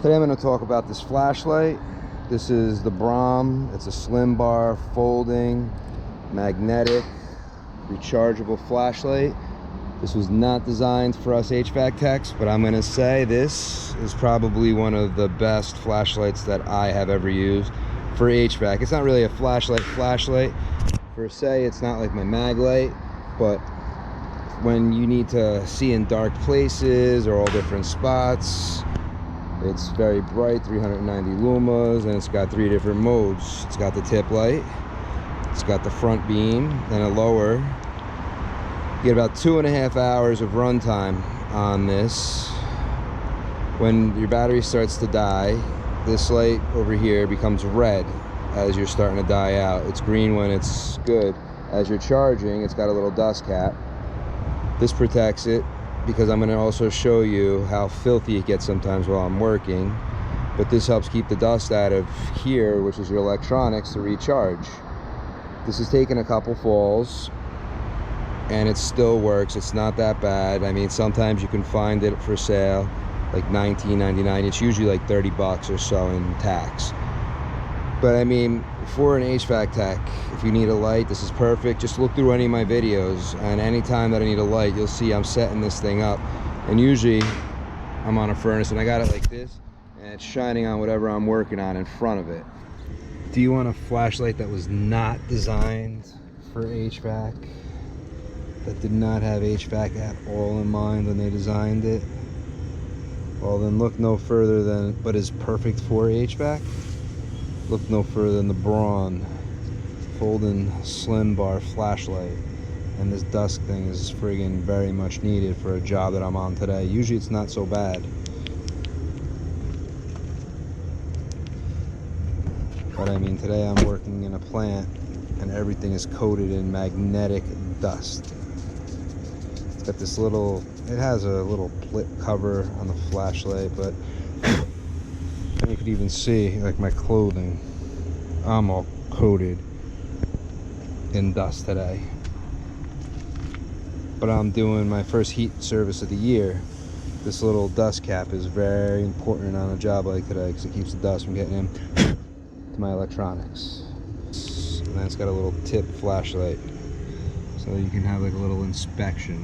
Today I'm going to talk about this flashlight. This is the Braun. It's a slim bar, folding, magnetic, rechargeable flashlight. This was not designed for us HVAC techs, but I'm going to say this is probably one of the best flashlights that I have ever used for HVAC. It's not really a flashlight per se. It's not like my mag light, but when you need to see in dark places or all different spots, it's very bright, 390 lumens, and it's got 3 different modes. It's got the tip light, it's got the front beam, then a lower. You get about 2.5 hours of runtime on this. When your battery starts to die, this light over here becomes red as you're starting to die out. It's green when it's good. As you're charging, it's got a little dust cap. This protects it, because I'm going to also show you how filthy it gets sometimes while I'm working. But this helps keep the dust out of here, which is your electronics, to recharge. This has taken a couple falls and it still works. It's not that bad. I mean, sometimes you can find it for sale like $19.99. It's usually like 30 bucks or so in tax. But I mean, for an HVAC tech, if you need a light, this is perfect. Just look through any of my videos, and anytime that I need a light, you'll see I'm setting this thing up. And usually I'm on a furnace and I got it like this, and it's shining on whatever I'm working on in front of it. Do you want a flashlight that was not designed for HVAC? That did not have HVAC at all in mind when they designed it? Well, then look no further than, but is perfect for HVAC. Look no further than the Braun folding slim bar flashlight. And this dusk thing is friggin' very much needed for a job that I'm on today. Usually it's not so bad, but I mean, today I'm working in a plant and everything is coated in magnetic dust. It's got this little, it has a little flip cover on the flashlight, but and you could even see, like, my clothing, I'm all coated in dust today. But I'm doing my first heat service of the year. This little dust cap is very important on a job like today, because it keeps the dust from getting into my electronics. And then it's got a little tip flashlight, so you can have like a little inspection,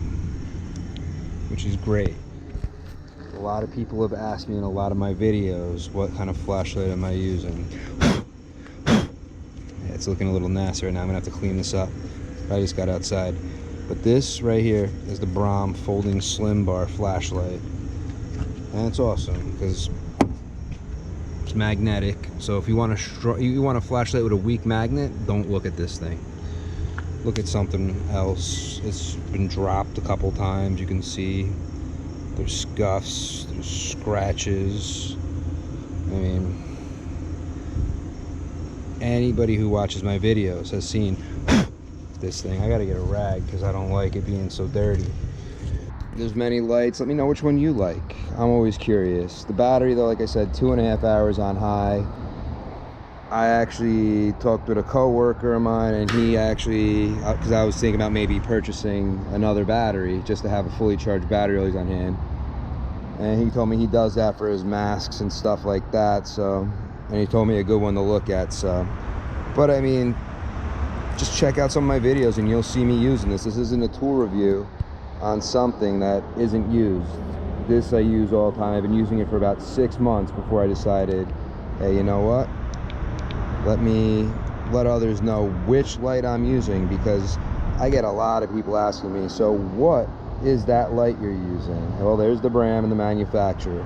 which is great. A lot of people have asked me in a lot of my videos, what kind of flashlight am I using? Yeah, it's looking a little nasty right now. I'm gonna have to clean this up. I just got outside. But this right here is the Braun folding slim bar flashlight. And it's awesome because it's magnetic. So if you want a flashlight with a weak magnet, don't look at this thing. Look at something else. It's been dropped a couple times. You can see there's scuffs, there's scratches. I mean, anybody who watches my videos has seen this thing. I gotta get a rag because I don't like it being so dirty. There's many lights. Let me know which one you like. I'm always curious. The battery, though, like I said, 2.5 hours on high. I actually talked with a co-worker of mine, and he actually, because I was thinking about maybe purchasing another battery just to have a fully charged battery always on hand, and he told me he does that for his masks and stuff like that. So, and he told me a good one to look at. So, but I mean, just check out some of my videos and you'll see me using this. This isn't a tool review on something that isn't used. This I use all the time. I've been using it for about 6 months before I decided, hey, you know what? Let me let others know which light I'm using, because I get a lot of people asking me, so what is that light you're using? Well, there's the brand and the manufacturer.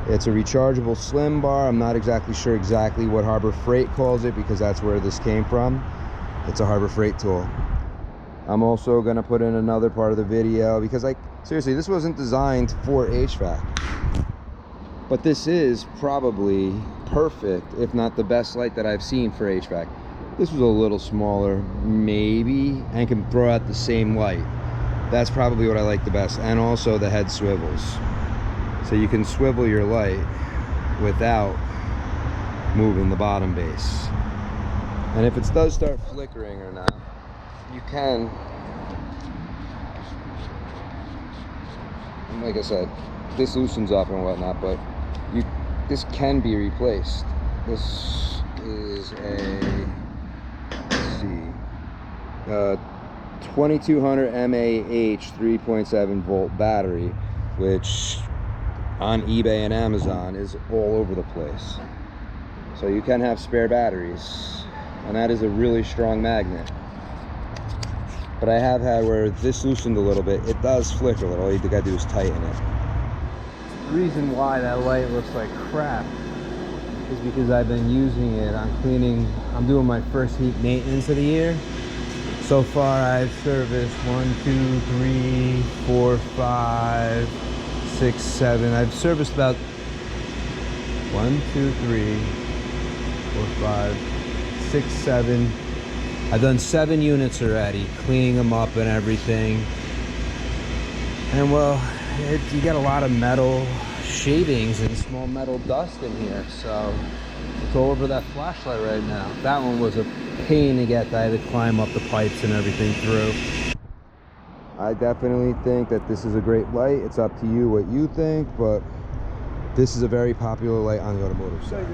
It's a rechargeable slim bar. I'm not exactly sure what Harbor Freight calls it, because that's where this came from. It's a Harbor Freight tool. I'm also going to put in another part of the video, because, like, seriously, this wasn't designed for HVAC. But this is probably perfect, if not the best light that I've seen for HVAC. This was a little smaller, maybe, and can throw out the same light. That's probably what I like the best. And also the head swivels. So you can swivel your light without moving the bottom base. And if it does start flickering or not, you can, like I said, this loosens up and whatnot, but this can be replaced. This is a, let's see, 2200 mAh 3.7 volt battery, which on eBay and Amazon is all over the place. So you can have spare batteries, and that is a really strong magnet. But I have had where this loosened a little bit. It does flicker a little. All you gotta do is tighten it. The reason why that light looks like crap is because I've been using it. I'm doing my first heat maintenance of the year. So far I've serviced 1, 2, 3, 4, 5, 6, 7. I've serviced about 1, 2, 3, 4, 5, 6, 7. I've done 7 units already, cleaning them up and everything. And well, you get a lot of metal shavings and small metal dust in here, so it's all over that flashlight right now. That one was a pain to get. I had to climb up the pipes and everything through. I definitely think that this is a great light. It's up to you what you think, but this is a very popular light on the automotive side.